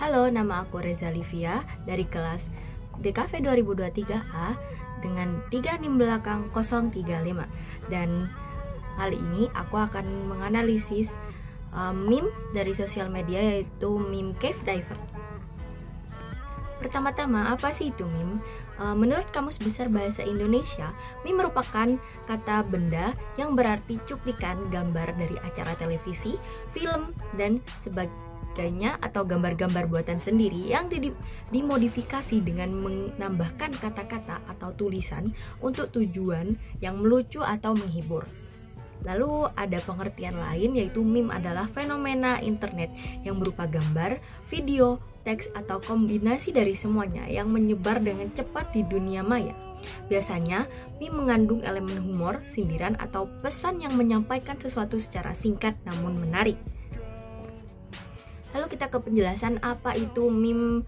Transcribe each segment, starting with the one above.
Halo, nama aku Reza Livia dari kelas DKV 2023A dengan 3 NIM belakang 035. Dan kali ini aku akan menganalisis meme dari sosial media, yaitu meme Cave Diver. Pertama-tama, apa sih itu meme? Menurut Kamus Besar Bahasa Indonesia, meme merupakan kata benda yang berarti cuplikan gambar dari acara televisi, film, dan sebagainya, atau gambar-gambar buatan sendiri yang dimodifikasi dengan menambahkan kata-kata atau tulisan untuk tujuan yang melucu atau menghibur. Lalu ada pengertian lain, yaitu meme adalah fenomena internet yang berupa gambar, video, teks, atau kombinasi dari semuanya yang menyebar dengan cepat di dunia maya. Biasanya, meme mengandung elemen humor, sindiran, atau pesan yang menyampaikan sesuatu secara singkat namun menarik. Lalu kita ke penjelasan apa itu meme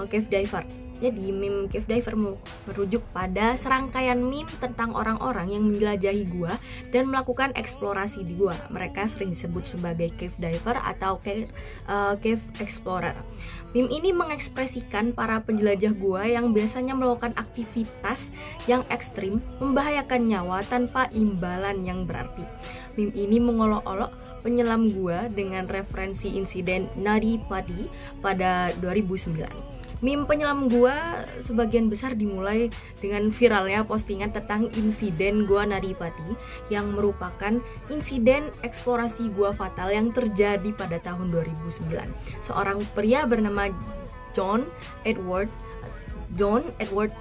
Cave Diver. Jadi meme Cave Diver merujuk pada serangkaian meme tentang orang-orang yang menjelajahi gua dan melakukan eksplorasi di gua. Mereka sering disebut sebagai Cave Diver atau Cave Explorer. Meme ini mengekspresikan para penjelajah gua yang biasanya melakukan aktivitas yang ekstrim, membahayakan nyawa tanpa imbalan yang berarti. Meme ini mengolok-olok penyelam gua dengan referensi insiden Nadi Padi pada 2009. Meme penyelam gua sebagian besar dimulai dengan viralnya postingan tentang insiden Gua Naripati yang merupakan insiden eksplorasi gua fatal yang terjadi pada tahun 2009. Seorang pria bernama John Edward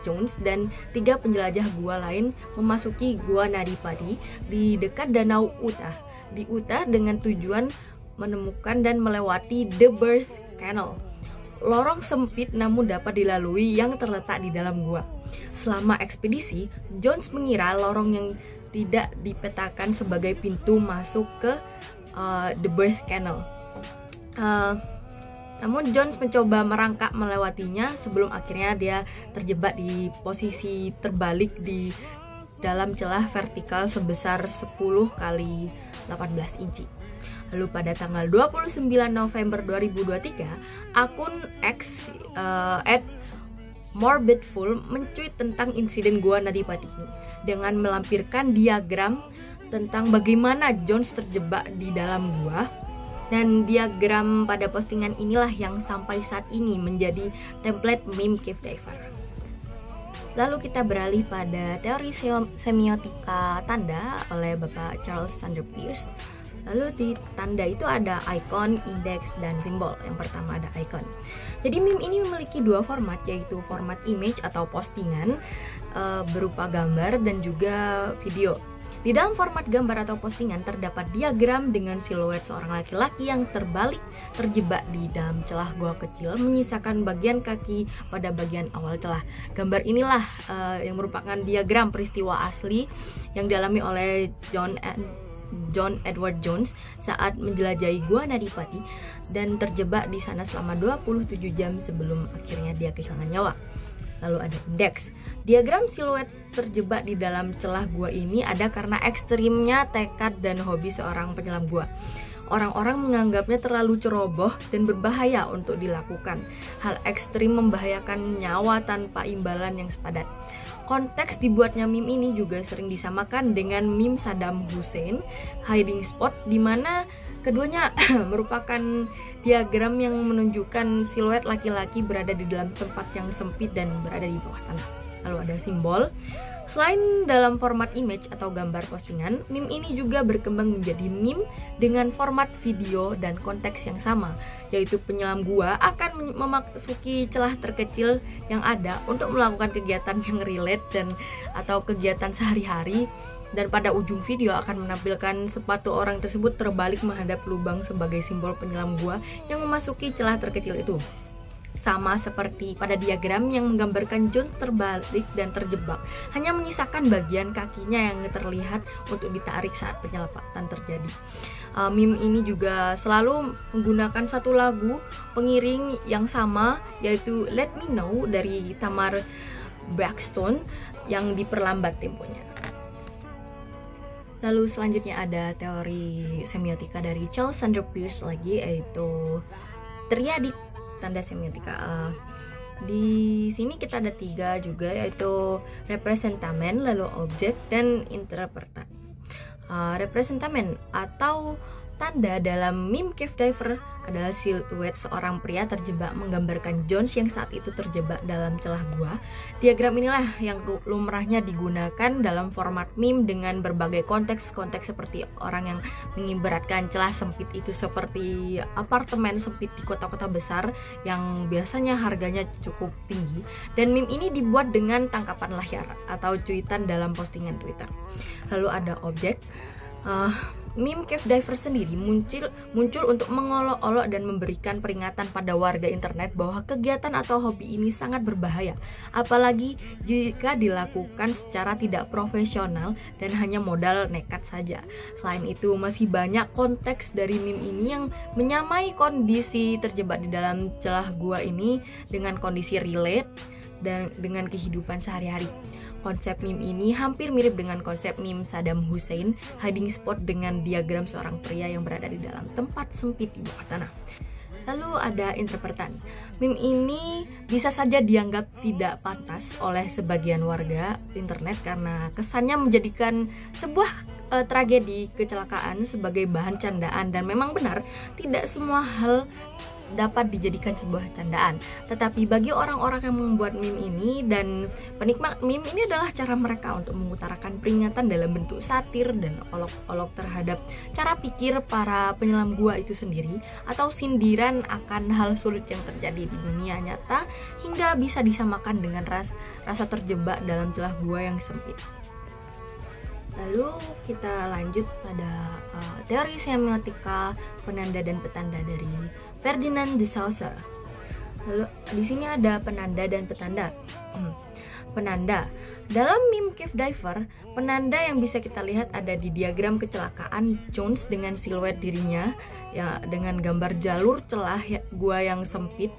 Jones dan 3 penjelajah gua lain memasuki Gua Naripati di dekat Danau Utah dengan tujuan menemukan dan melewati The Birth Canal, lorong sempit namun dapat dilalui yang terletak di dalam gua. Selama ekspedisi, Jones mengira lorong yang tidak dipetakan sebagai pintu masuk ke The Birth Canal. Namun Jones mencoba merangkak melewatinya sebelum akhirnya dia terjebak di posisi terbalik di dalam celah vertikal sebesar 10 kali 18 inci. Lalu pada tanggal 29 November 2023, akun X @morbidful mencuit tentang insiden Gua Naripati ini dengan melampirkan diagram tentang bagaimana Jones terjebak di dalam gua. Dan diagram pada postingan inilah yang sampai saat ini menjadi template meme Cave Diver. Lalu kita beralih pada teori semiotika tanda oleh Bapak Charles Sanders Peirce. Lalu di tanda itu ada icon, indeks, dan simbol. Yang pertama ada icon. Jadi meme ini memiliki 2 format, yaitu format image atau postingan berupa gambar dan juga video. Di dalam format gambar atau postingan terdapat diagram dengan siluet seorang laki-laki yang terbalik terjebak di dalam celah gua kecil, menyisakan bagian kaki pada bagian awal celah. Gambar inilah yang merupakan diagram peristiwa asli yang dialami oleh John Edward Jones saat menjelajahi Gua Naripati dan terjebak di sana selama 27 jam sebelum akhirnya dia kehilangan nyawa. Lalu ada indeks. Diagram siluet terjebak di dalam celah gua ini ada karena ekstrimnya tekad dan hobi seorang penyelam gua. Orang-orang menganggapnya terlalu ceroboh dan berbahaya untuk dilakukan. Hal ekstrim membahayakan nyawa tanpa imbalan yang sepadan. Konteks dibuatnya meme ini juga sering disamakan dengan meme Saddam Hussein hiding spot, di mana keduanya merupakan diagram yang menunjukkan siluet laki-laki berada di dalam tempat yang sempit dan berada di bawah tanah. Lalu ada simbol. Selain dalam format image atau gambar postingan, meme ini juga berkembang menjadi meme dengan format video dan konteks yang sama, yaitu penyelam gua akan memasuki celah terkecil yang ada untuk melakukan kegiatan yang relate dan atau kegiatan sehari-hari, dan pada ujung video akan menampilkan sepatu orang tersebut terbalik menghadap lubang sebagai simbol penyelam gua yang memasuki celah terkecil itu. Sama seperti pada diagram yang menggambarkan Jones terbalik dan terjebak, hanya menyisakan bagian kakinya yang terlihat untuk ditarik saat penyelamatan terjadi. Meme ini juga selalu menggunakan satu lagu pengiring yang sama, yaitu Let Me Know dari Tamar Braxton yang diperlambat temponya. Lalu selanjutnya ada teori semiotika dari Charles Sanders Peirce lagi, yaitu triadic tanda semiotika. Di sini kita ada 3 juga, yaitu representamen, lalu objek, dan interpretan. Representamen atau tanda dalam meme Cave Diver adalah siluet seorang pria terjebak menggambarkan Jones yang saat itu terjebak dalam celah gua. Diagram inilah yang lumrahnya digunakan dalam format meme dengan berbagai konteks seperti orang yang mengibaratkan celah sempit itu seperti apartemen sempit di kota-kota besar yang biasanya harganya cukup tinggi. Dan meme ini dibuat dengan tangkapan layar atau cuitan dalam postingan Twitter. Lalu ada objek. Meme Cave Diver sendiri muncul untuk mengolok-olok dan memberikan peringatan pada warga internet bahwa kegiatan atau hobi ini sangat berbahaya, apalagi jika dilakukan secara tidak profesional dan hanya modal nekat saja. Selain itu, masih banyak konteks dari meme ini yang menyamai kondisi terjebak di dalam celah gua ini dengan kondisi relate dan dengan kehidupan sehari-hari. Konsep meme ini hampir mirip dengan konsep meme Saddam Hussein hiding spot dengan diagram seorang pria yang berada di dalam tempat sempit di bawah tanah. Lalu ada interpretan. Meme ini bisa saja dianggap tidak pantas oleh sebagian warga internet karena kesannya menjadikan sebuah tragedi kecelakaan sebagai bahan candaan, dan memang benar tidak semua hal dapat dijadikan sebuah candaan. Tetapi bagi orang-orang yang membuat meme ini dan penikmat meme, ini adalah cara mereka untuk mengutarakan peringatan dalam bentuk satir dan olok-olok terhadap cara pikir para penyelam gua itu sendiri, atau sindiran akan hal sulit yang terjadi di dunia nyata hingga bisa disamakan dengan rasa terjebak dalam celah gua yang sempit. Lalu kita lanjut pada teori semiotika penanda dan petanda dari Ferdinand de Saussure. Lalu di sini ada penanda dan petanda. Penanda. Dalam meme Cave Diver, penanda yang bisa kita lihat ada di diagram kecelakaan Jones dengan siluet dirinya ya, dengan gambar jalur celah gua yang sempit.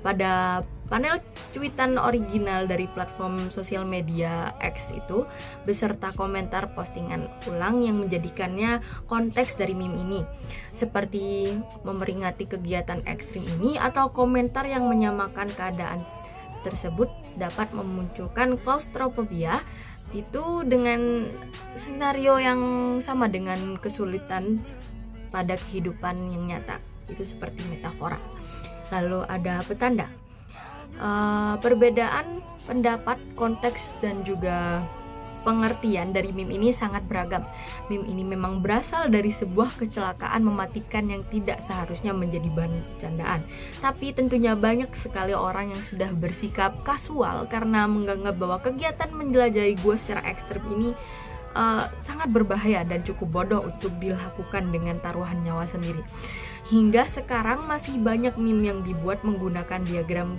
Pada panel cuitan original dari platform sosial media X itu, beserta komentar postingan ulang yang menjadikannya konteks dari meme ini, seperti memperingati kegiatan ekstrim ini, atau komentar yang menyamakan keadaan tersebut dapat memunculkan klaustrofobia itu dengan skenario yang sama dengan kesulitan pada kehidupan yang nyata, itu seperti metafora. Lalu ada petanda. Perbedaan pendapat, konteks, dan juga pengertian dari meme ini sangat beragam. Meme ini memang berasal dari sebuah kecelakaan mematikan yang tidak seharusnya menjadi bahan candaan. Tapi tentunya banyak sekali orang yang sudah bersikap kasual karena menganggap bahwa kegiatan menjelajahi gua secara ekstrem ini sangat berbahaya dan cukup bodoh untuk dilakukan dengan taruhan nyawa sendiri. Hingga sekarang masih banyak meme yang dibuat menggunakan diagram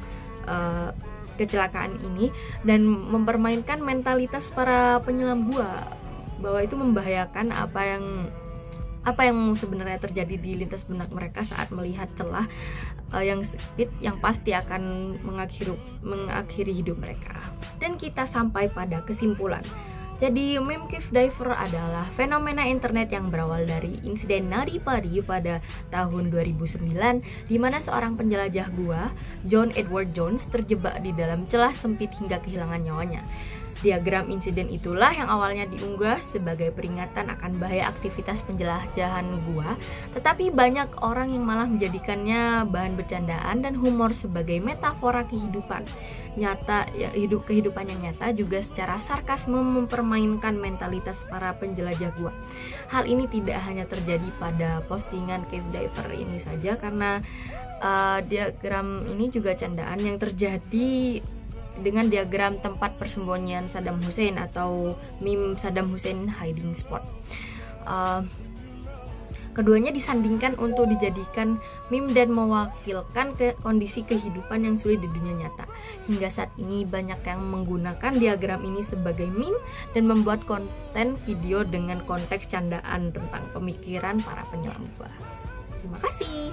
kecelakaan ini dan mempermainkan mentalitas para penyelam gua bahwa itu membahayakan apa yang sebenarnya terjadi di lintas benak mereka saat melihat celah yang sempit yang pasti akan mengakhiri hidup mereka. Dan kita sampai pada kesimpulan. Jadi meme Cave Diver adalah fenomena internet yang berawal dari insiden Nadi Padi pada tahun 2009, di mana seorang penjelajah gua, John Edward Jones, terjebak di dalam celah sempit hingga kehilangan nyawanya. Diagram insiden itulah yang awalnya diunggah sebagai peringatan akan bahaya aktivitas penjelajahan gua, tetapi banyak orang yang malah menjadikannya bahan bercandaan dan humor sebagai metafora kehidupan nyata, ya, kehidupan yang nyata juga secara sarkasme mempermainkan mentalitas para penjelajah gua. Hal ini tidak hanya terjadi pada postingan Cave Diver ini saja, karena diagram ini juga candaan yang terjadi dengan diagram tempat persembunyian Saddam Hussein atau meme Saddam Hussein hiding spot. Keduanya disandingkan untuk dijadikan meme dan mewakilkan kondisi kehidupan yang sulit di dunia nyata. Hingga saat ini banyak yang menggunakan diagram ini sebagai meme dan membuat konten video dengan konteks candaan tentang pemikiran para penyelam gua. Terima kasih.